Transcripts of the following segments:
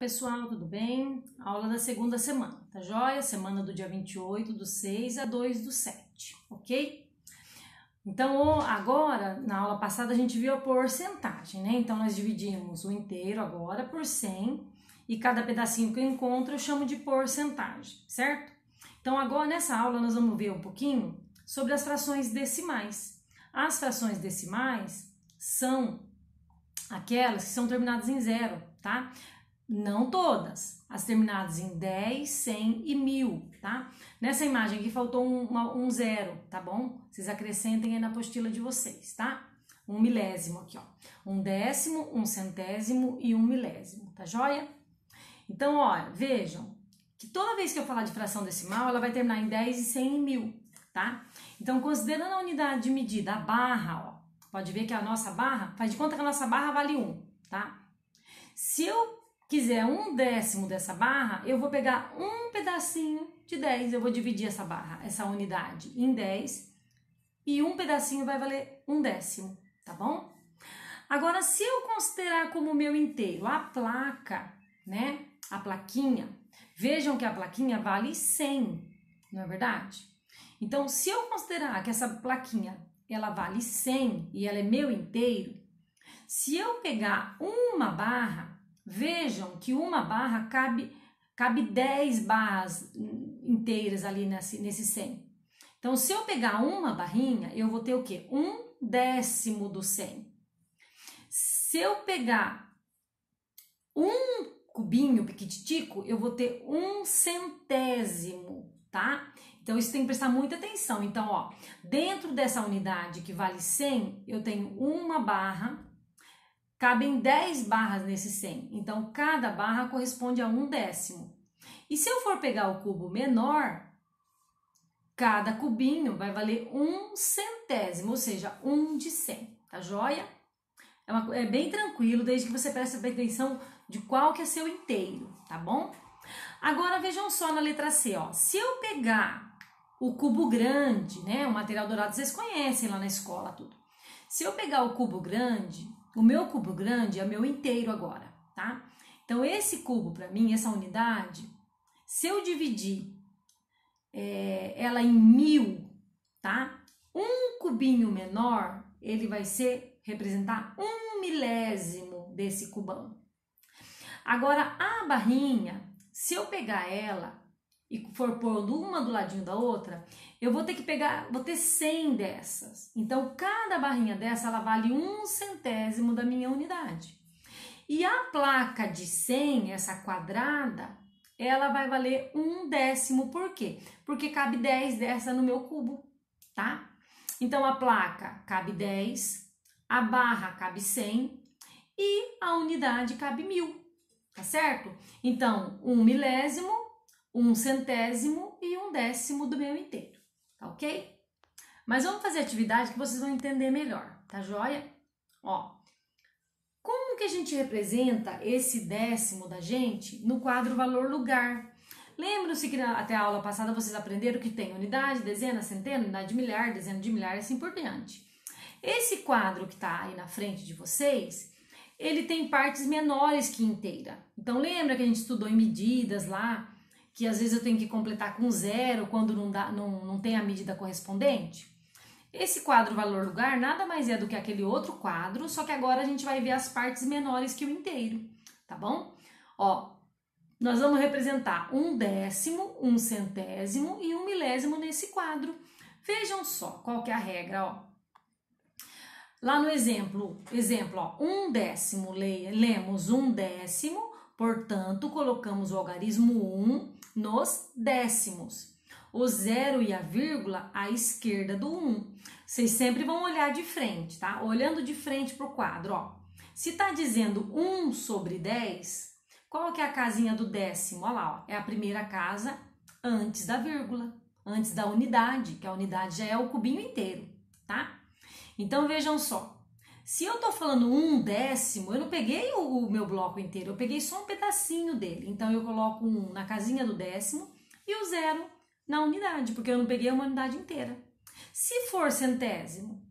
Pessoal, tudo bem? Aula da segunda semana, tá joia? Semana do dia 28/6 a 2/7, ok? Então, agora, na aula passada, a gente viu a porcentagem, né? Então, nós dividimos o inteiro agora por 100 e cada pedacinho que eu encontro eu chamo de porcentagem, certo? Então, agora, nessa aula, nós vamos ver um pouquinho sobre as frações decimais. As frações decimais são aquelas que são terminadas em zero, tá? Não todas, as terminadas em 10, 100 e 1000, tá? Nessa imagem aqui faltou um zero, tá bom? Vocês acrescentem aí na apostila de vocês, tá? Um milésimo aqui, ó. Um décimo, um centésimo e um milésimo, tá joia? Então, ó, vejam que toda vez que eu falar de fração decimal, ela vai terminar em 10 e 100 e 1000, tá? Então, considerando a unidade de medida, a barra, ó, pode ver que a nossa barra, faz de conta que a nossa barra vale 1, tá? Se eu quiser um décimo dessa barra, eu vou pegar um pedacinho de 10, eu vou dividir essa barra, essa unidade em 10 e um pedacinho vai valer um décimo, tá bom? Agora, se eu considerar como meu inteiro a placa, né, a plaquinha, vejam que a plaquinha vale 100, não é verdade? Então, se eu considerar que essa plaquinha, ela vale 100 e ela é meu inteiro, se eu pegar uma barra, vejam que uma barra cabe 10 barras inteiras ali nesse 100. Então, se eu pegar uma barrinha, eu vou ter o quê? Um décimo do 100. Se eu pegar um cubinho piquititico, eu vou ter um centésimo, tá? Então, isso tem que prestar muita atenção. Então, ó, dentro dessa unidade que vale 100, eu tenho uma barra. Cabem 10 barras nesse 100, então cada barra corresponde a um décimo. E se eu for pegar o cubo menor, cada cubinho vai valer um centésimo, ou seja, 1 de 100, tá joia? É bem tranquilo, desde que você preste atenção de qual que é seu inteiro, tá bom? Agora vejam só na letra C, ó, se eu pegar o cubo grande, né, o material dourado vocês conhecem lá na escola, tudo. Se eu pegar o cubo grande, o meu cubo grande é meu inteiro agora, tá? Então, esse cubo, para mim, essa unidade, se eu dividir ela em 1000, tá? Um cubinho menor, ele vai representar um milésimo desse cubão. Agora, a barrinha, se eu pegar ela e for pondo uma do ladinho da outra, eu vou ter 100 dessas. Então, cada barrinha dessa, ela vale um centésimo da minha unidade. E a placa de 100, essa quadrada, ela vai valer um décimo. Por quê? Porque cabe 10 dessa no meu cubo, tá? Então, a placa cabe 10, a barra cabe 100 e a unidade cabe 1000, tá certo? Então, um milésimo, um centésimo e um décimo do meu inteiro, tá ok? Mas vamos fazer atividade que vocês vão entender melhor, tá joia? Ó, como que a gente representa esse décimo da gente no quadro valor lugar? Lembram-se que até a aula passada vocês aprenderam que tem unidade, dezena, centena, unidade de milhar, dezena de milhar e assim por diante. Esse quadro que tá aí na frente de vocês, ele tem partes menores que inteira. Então lembra que a gente estudou em medidas lá, que às vezes eu tenho que completar com zero quando não tem a medida correspondente? Esse quadro valor lugar nada mais é do que aquele outro quadro, só que agora a gente vai ver as partes menores que o inteiro, tá bom? Ó, nós vamos representar um décimo, um centésimo e um milésimo nesse quadro. Vejam só qual que é a regra, ó. Lá no exemplo, ó, um décimo, lemos um décimo, portanto, colocamos o algarismo 1 nos décimos. O zero e a vírgula à esquerda do 1. Vocês sempre vão olhar de frente, tá? Olhando de frente para o quadro, ó. Se tá dizendo 1 sobre 10, qual que é a casinha do décimo? Olha lá, ó, é a primeira casa antes da vírgula, antes da unidade, que a unidade já é o cubinho inteiro, tá? Então, vejam só. Se eu tô falando um décimo, eu não peguei o meu bloco inteiro, eu peguei só um pedacinho dele. Então, eu coloco um na casinha do décimo e o zero na unidade, porque eu não peguei uma unidade inteira. Se for centésimo,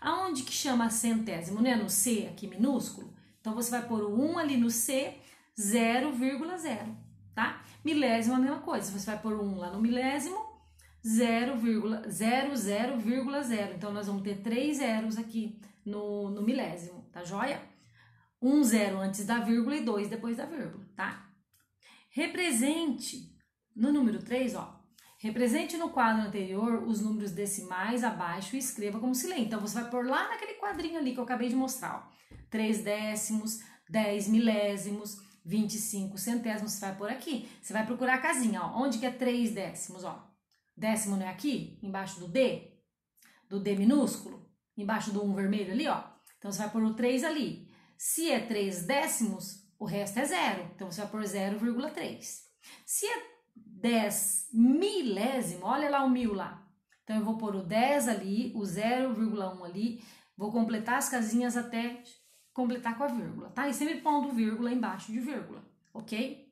aonde que chama centésimo? Né? No C, aqui minúsculo. Então, você vai pôr o 1 ali no C, 0,0, tá? Milésimo é a mesma coisa, você vai pôr 1 lá no milésimo, 0,00,0. Então, nós vamos ter 3 zeros aqui no milésimo, tá joia? 1 zero antes da vírgula e 2 depois da vírgula, tá? Represente, no número 3, ó, represente no quadro anterior os números decimais abaixo e escreva como se lê. Então, você vai pôr lá naquele quadrinho ali que eu acabei de mostrar, ó. 3 décimos, 10 milésimos, 25 centésimos, você vai pôr aqui. Você vai procurar a casinha, ó. Onde que é 3 décimos, ó? Décimo não é aqui? Embaixo do D? Do D minúsculo? Embaixo do 1 vermelho ali, ó. Então, você vai pôr o 3 ali. Se é 3 décimos, o resto é 0. Então, você vai pôr 0,3. Se é 10 milésimo, olha lá o 1000 lá. Então, eu vou pôr o 10 ali, o 0,1 ali. Vou completar as casinhas até completar com a vírgula, tá? E sempre pondo vírgula embaixo de vírgula, ok?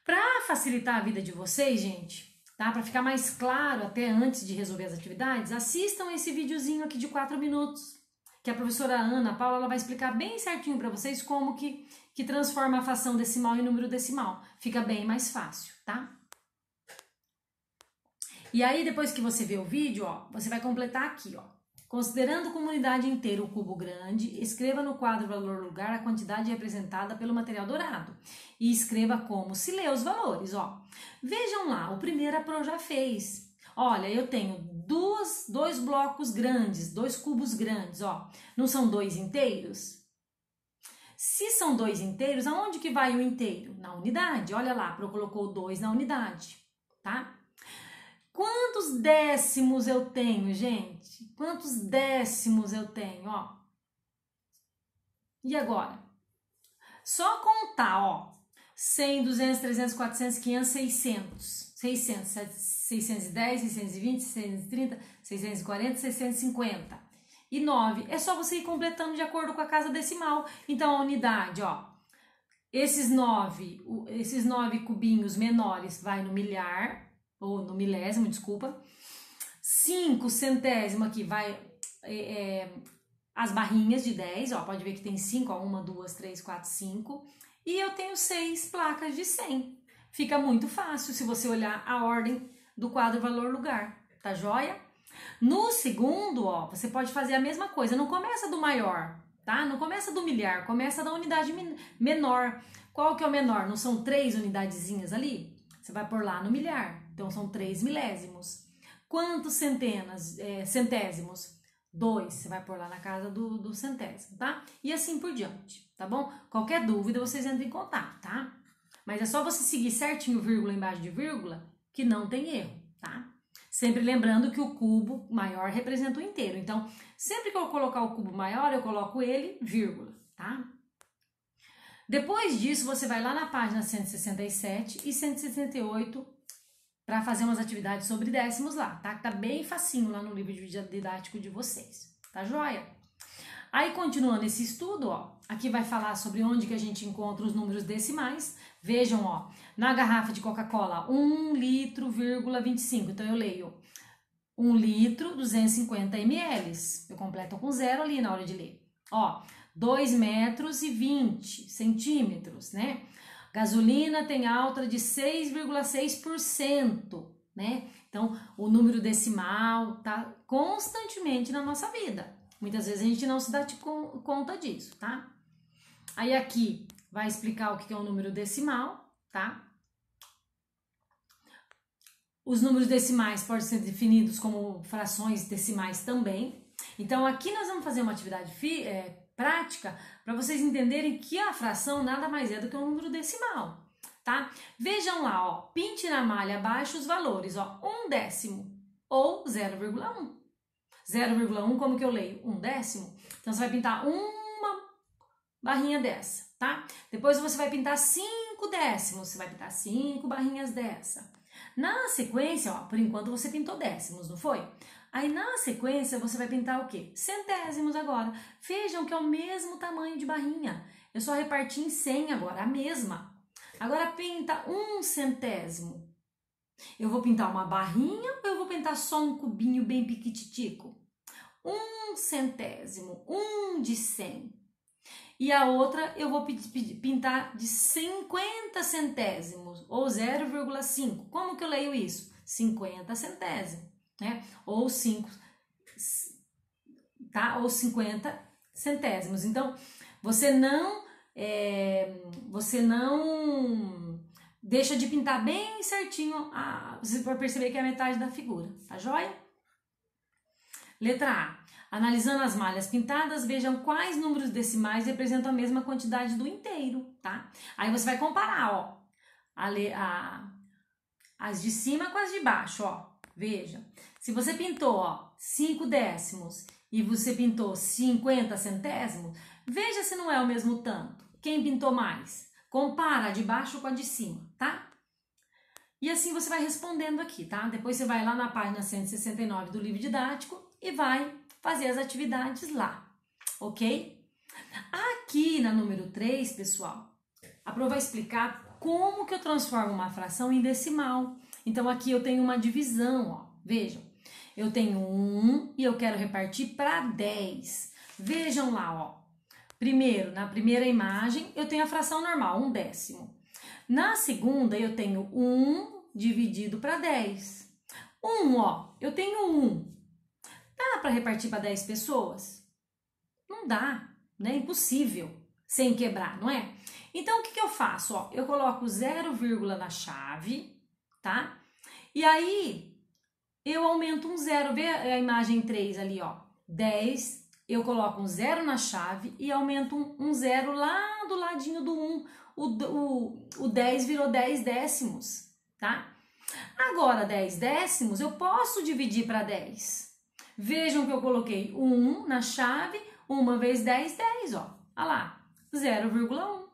Para facilitar a vida de vocês, gente, tá? Para ficar mais claro até antes de resolver as atividades, assistam esse videozinho aqui de 4 minutos, que a professora Ana Paula ela vai explicar bem certinho para vocês como que transforma a fração decimal em número decimal. Fica bem mais fácil, tá? E aí, depois que você vê o vídeo, ó, você vai completar aqui, ó. Considerando como unidade inteira o cubo grande, escreva no quadro valor lugar a quantidade representada pelo material dourado. E escreva como se lê os valores, ó. Vejam lá, o primeiro a Pro já fez. Olha, eu tenho dois blocos grandes, 2 cubos grandes, ó. Não são 2 inteiros? Se são 2 inteiros, aonde que vai o inteiro? Na unidade. Olha lá, a Pro colocou 2 na unidade, tá? Quantos décimos eu tenho, gente? Quantos décimos eu tenho, ó? E agora? Só contar, ó. 100, 200, 300, 400, 500, 600. 600, 610, 620, 630, 640, 650. E 9. É só você ir completando de acordo com a casa decimal. Então, a unidade, ó. Esses 9 cubinhos menores vai no milhar, ou no milésimo, desculpa. 5 centésimo aqui vai as barrinhas de 10, ó, pode ver que tem 5, ó, 1, 2, 3, 4, 5. E eu tenho 6 placas de 100. Fica muito fácil se você olhar a ordem do quadro valor lugar, tá joia? No segundo, ó, você pode fazer a mesma coisa, não começa do maior, tá? Não começa do milhar, começa da unidade menor. Qual que é o menor? Não são 3 unidadezinhas ali? Você vai pôr lá no milhar, então são 3 milésimos. Quantos centésimos? 2, você vai pôr lá na casa do centésimo, tá? E assim por diante, tá bom? Qualquer dúvida, vocês entrem em contato, tá? Mas é só você seguir certinho vírgula embaixo de vírgula que não tem erro, tá? Sempre lembrando que o cubo maior representa o inteiro. Então, sempre que eu colocar o cubo maior, eu coloco ele, vírgula, tá? Depois disso, você vai lá na página 167 e 168 para fazer umas atividades sobre décimos lá, tá? Tá bem facinho lá no livro didático de vocês, tá joia? Aí, continuando esse estudo, ó, aqui vai falar sobre onde que a gente encontra os números decimais. Vejam, ó, na garrafa de Coca-Cola, 1 litro, 25. Então, eu leio 1 litro, 250 ml. Eu completo com 0 ali na hora de ler. Ó, 2 metros e 20 centímetros, né? Gasolina tem alta de 6,6%, né? Então, o número decimal tá constantemente na nossa vida. Muitas vezes a gente não se dá conta disso, tá? Aí aqui vai explicar o que é um número decimal, tá? Os números decimais podem ser definidos como frações decimais também. Então, aqui nós vamos fazer uma atividade prática para vocês entenderem que a fração nada mais é do que um número decimal, tá? Vejam lá, ó, pinte na malha abaixo os valores, ó, 1 décimo ou 0,1. 0,1, como que eu leio? 1 décimo. Então, você vai pintar uma barrinha dessa, tá? Depois você vai pintar 5 décimos, você vai pintar 5 barrinhas dessa. Na sequência, ó, por enquanto você pintou décimos, não foi? Aí na sequência você vai pintar o quê? Centésimos agora. Vejam que é o mesmo tamanho de barrinha. Eu só reparti em 100 agora, a mesma. Agora pinta 1 centésimo. Eu vou pintar uma barrinha ou eu vou pintar só um cubinho bem piquititico? 1 centésimo, 1 de 100. E a outra eu vou pintar de 50 centésimos, ou 0,5. Como que eu leio isso? 50 centésimos, né? Ou 5, tá? Ou 50 centésimos. Então, você não deixa de pintar bem certinho, você vai perceber que é a metade da figura, tá joia? Letra A. Analisando as malhas pintadas, vejam quais números decimais representam a mesma quantidade do inteiro, tá? Aí você vai comparar, ó, as de cima com as de baixo, ó. Veja, se você pintou, ó, 5 décimos e você pintou 50 centésimos, veja se não é o mesmo tanto. Quem pintou mais? Compara a de baixo com a de cima, tá? E assim você vai respondendo aqui, tá? Depois você vai lá na página 169 do livro didático e vai fazer as atividades lá, ok? Aqui na número 3, pessoal, a Pro vai explicar como que eu transformo uma fração em decimal. Então aqui eu tenho uma divisão, ó, vejam. Eu tenho 1 e eu quero repartir para 10. Vejam lá, ó. Primeiro, na primeira imagem, eu tenho a fração normal, 1 décimo. Na segunda, eu tenho 1 dividido para 10. 1, ó, eu tenho 1. Dá para repartir para 10 pessoas? Não dá, né? Impossível, sem quebrar, não é? Então, o que eu faço? Ó, eu coloco 0, na chave, tá? E aí, eu aumento um 0. Vê a imagem 3 ali, ó. 10, eu coloco um 0 na chave e aumento um 0 lá do ladinho do 1. O 10 virou 10 décimos, tá? Agora, 10 décimos, eu posso dividir para 10. Vejam que eu coloquei 1 na chave, 1 vezes 10, 10, ó. Olha lá, 0,1.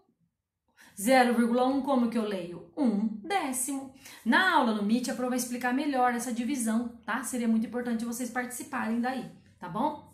0,1, como que eu leio? 1 décimo. Na aula no Meet, a Pro vai explicar melhor essa divisão, tá? Seria muito importante vocês participarem daí, tá bom?